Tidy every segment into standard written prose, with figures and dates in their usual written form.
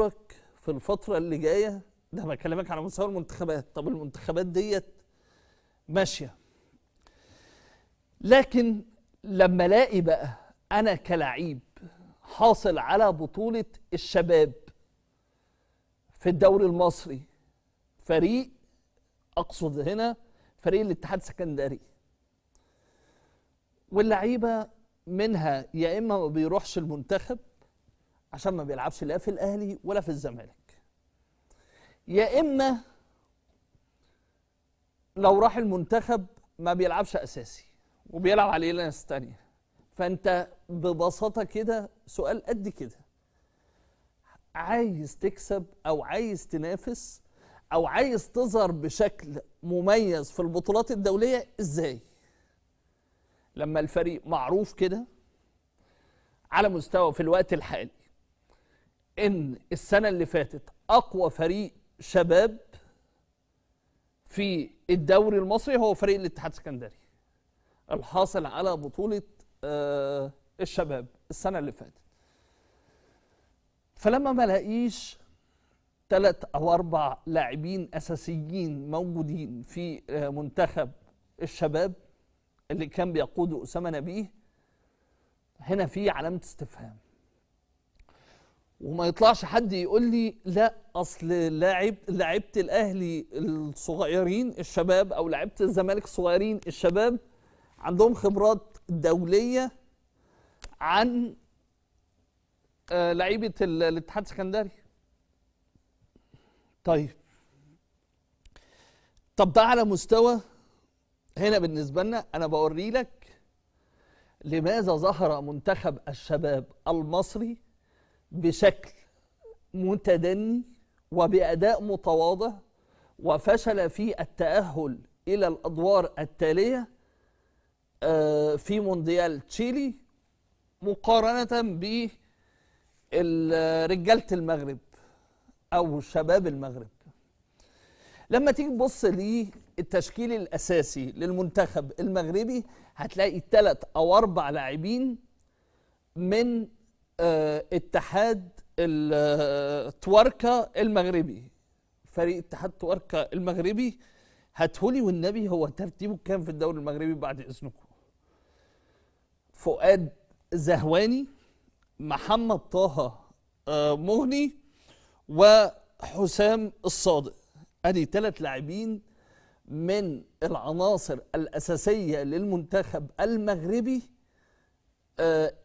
لك في الفترة اللي جاية ده بكلمك على مستوى المنتخبات. طب المنتخبات ديت ماشية، لكن لما الاقي بقى انا كلاعب حاصل على بطولة الشباب في الدوري المصري، فريق اقصد هنا فريق الاتحاد السكندري، واللعيبة منها يا اما ما بيروحش المنتخب عشان ما بيلعبش لا في الاهلي ولا في الزمالك، يا اما لو راح المنتخب ما بيلعبش اساسي وبيلعب عليه ناس تانية. فانت ببساطه كده سؤال قد كده، عايز تكسب او عايز تنافس او عايز تظهر بشكل مميز في البطولات الدوليه ازاي لما الفريق معروف كده على مستوى في الوقت الحالي ان السنه اللي فاتت اقوى فريق شباب في الدوري المصري هو فريق الاتحاد السكندري الحاصل على بطولة الشباب السنة اللي فاتت. فلما ما لاقيش 3 أو 4 لاعبين أساسيين موجودين في منتخب الشباب اللي كان بيقوده أسامة نبيه، هنا في علامة استفهام. وما يطلعش حد يقول لي لا اصل لعيبه الاهلي الصغيرين الشباب او لعيبه الزمالك الصغيرين الشباب عندهم خبرات دوليه عن لعيبه الاتحاد السكندري. طب ده على مستوى هنا بالنسبه لنا انا بوري لك لماذا ظهر منتخب الشباب المصري بشكل متدني وبأداء متواضع وفشل في التأهل إلى الأدوار التالية في مونديال تشيلي مقارنة برجالة المغرب أو شباب المغرب. لما تيجي تبص للتشكيل الأساسي للمنتخب المغربي هتلاقي 3 أو 4 لاعبين من اتحاد التواركة المغربي. فريق اتحاد تواركة المغربي هاتهولي والنبي هو ترتيبه كام في الدوري المغربي بعد اذنكم؟ فؤاد زهواني، محمد طه مغني، وحسام الصادق. ادي 3 لاعبين من العناصر الاساسيه للمنتخب المغربي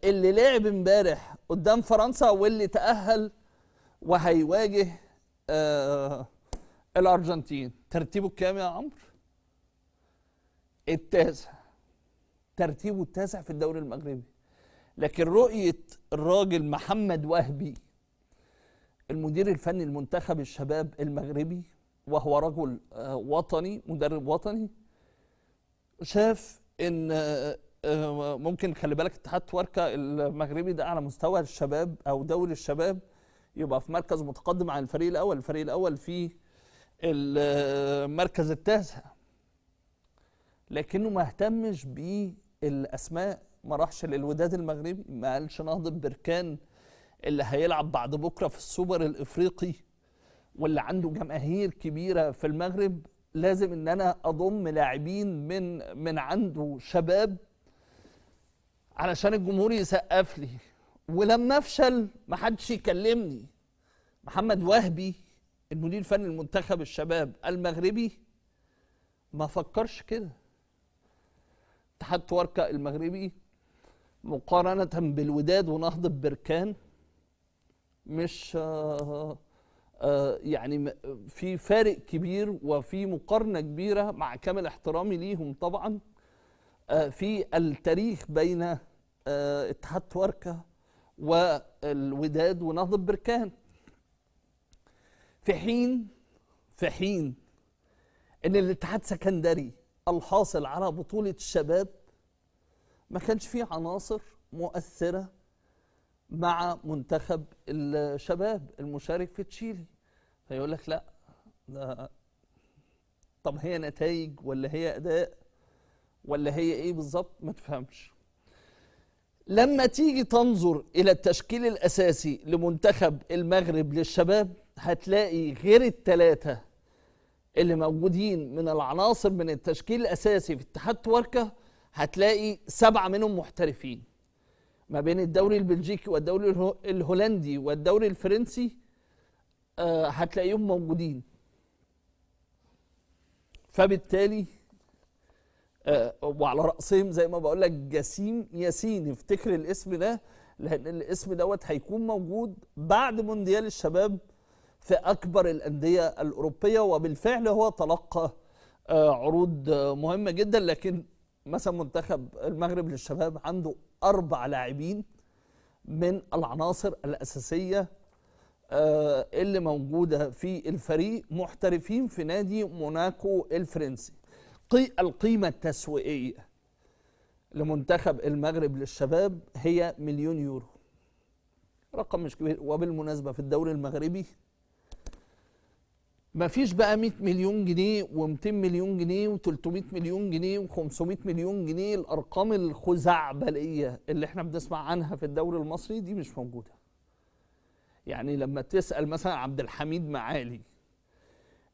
اللي لعب امبارح قدام فرنسا واللي تأهل وهيواجه الأرجنتين. ترتيبه كام يا عمرو؟ التاسع. ترتيبه التاسع في الدوري المغربي. لكن رؤية الراجل محمد وهبي المدير الفني لمنتخب الشباب المغربي وهو رجل وطني مدرب وطني شاف ان ممكن خلي بالك اتحاد تواركة المغربي ده على مستوى الشباب او دوري الشباب يبقى في مركز متقدم عن الفريق الاول. الفريق الاول في المركز التاسع، لكنه ما اهتمش بالاسماء. ما راحش للوداد المغربي، ما قالش نهضة بركان اللي هيلعب بعد بكره في السوبر الافريقي واللي عنده جماهير كبيره في المغرب لازم ان انا اضم لاعبين من عنده شباب علشان الجمهور يسقف لي، ولما افشل ما حدش يكلمني. محمد وهبي المدير الفني لمنتخب الشباب المغربي ما فكرش كده. اتحاد تواركة المغربي مقارنة بالوداد ونهضة بركان مش يعني في فارق كبير وفي مقارنة كبيرة مع كامل احترامي ليهم طبعا في التاريخ بين اتحاد تواركة والوداد ونهضة بركان. في حين ان الاتحاد السكندري الحاصل على بطولة الشباب ما كانش فيه عناصر مؤثرة مع منتخب الشباب المشارك في تشيلي. فيقول لك لا ده طب هي نتائج ولا هي اداء ولا هي ايه بالظبط؟ ما تفهمش. لما تيجي تنظر إلى التشكيل الأساسي لمنتخب المغرب للشباب هتلاقي غير الثلاثة اللي موجودين من العناصر من التشكيل الأساسي في اتحاد تواركة، هتلاقي 7 منهم محترفين. ما بين الدوري البلجيكي والدوري الهولندي والدوري الفرنسي هتلاقيهم موجودين. فبالتالي وعلى رأسهم زي ما بقول لك جسيم ياسين، افتكر الاسم ده لأن الاسم دوت هيكون موجود بعد مونديال الشباب في أكبر الأندية الأوروبية، وبالفعل هو تلقى عروض مهمة جدا. لكن مثلا منتخب المغرب للشباب عنده 4 لاعبين من العناصر الأساسية اللي موجودة في الفريق محترفين في نادي موناكو الفرنسي. القيمة التسويقية لمنتخب المغرب للشباب هي 1,000,000 يورو، رقم مش كبير. وبالمناسبة في الدوري المغربي ما فيش بقى 100 مليون جنيه و200 مليون جنيه و300 مليون جنيه و500 مليون جنيه، الأرقام الخزعبلية اللي احنا بنسمع عنها في الدوري المصري دي مش موجودة. يعني لما تسأل مثلا عبد الحميد معالي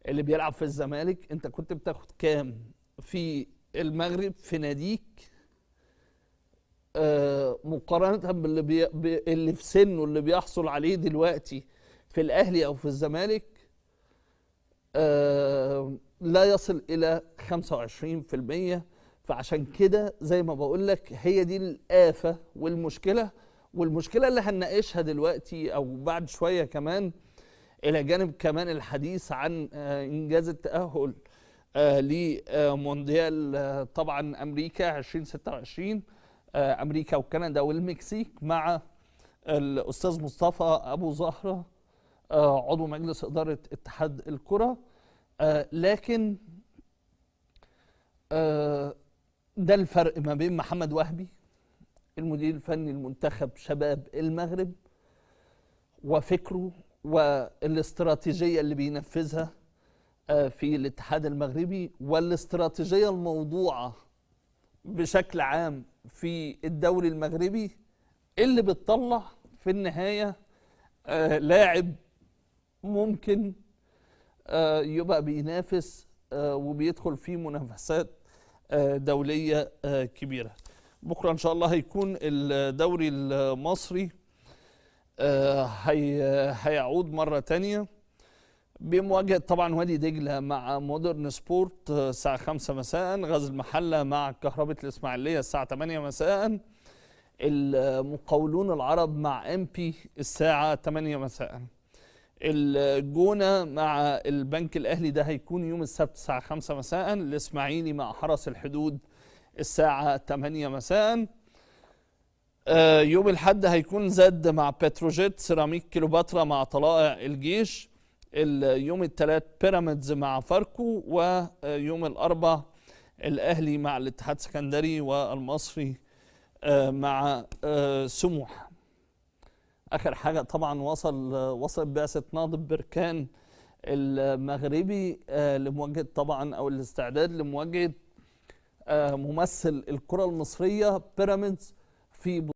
اللي بيلعب في الزمالك، انت كنت بتاخد كام في المغرب في ناديك مقارنة اللي في سنه اللي بيحصل عليه دلوقتي في الأهلي أو في الزمالك؟ لا يصل إلى 25%. فعشان كده زي ما بقول لك هي دي الآفة والمشكلة اللي هنناقشها دلوقتي أو بعد شوية كمان، إلى جانب كمان الحديث عن إنجاز التأهل لمونديال طبعا أمريكا 2026، أمريكا وكندا والمكسيك، مع الأستاذ مصطفى أبو زهرة عضو مجلس إدارة اتحاد الكرة. لكن ده الفرق ما بين محمد وهبي المدير الفني لمنتخب شباب المغرب وفكره والاستراتيجية اللي بينفذها في الاتحاد المغربي، والاستراتيجية الموضوعة بشكل عام في الدوري المغربي اللي بتطلع في النهاية لاعب ممكن يبقى بينافس وبيدخل في منافسات دولية كبيرة. بكرة إن شاء الله هيكون الدوري المصري هيعود مرة تانية بمواجهة طبعا وادي دجلة مع مودرن سبورت الساعة 5 مساء، غزل المحلة مع كهربة الإسماعيلية الساعة 8 مساء، المقاولون العرب مع MP الساعة 8 مساء، الجونة مع البنك الأهلي ده هيكون يوم السبت الساعة 5 مساء، الإسماعيلي مع حرس الحدود الساعة 8 مساء، يوم الحد هيكون زد مع بتروجيت، سيراميك كيلوباترا مع طلائع الجيش، اليوم الثلاث بيراميدز مع فاركو، ويوم الأربع الأهلي مع الاتحاد السكندري والمصري مع سموح. آخر حاجة طبعا وصلت بعثة نهضة بركان المغربي لمواجهة طبعا أو الاستعداد لمواجهة ممثل الكرة المصرية بيراميدز في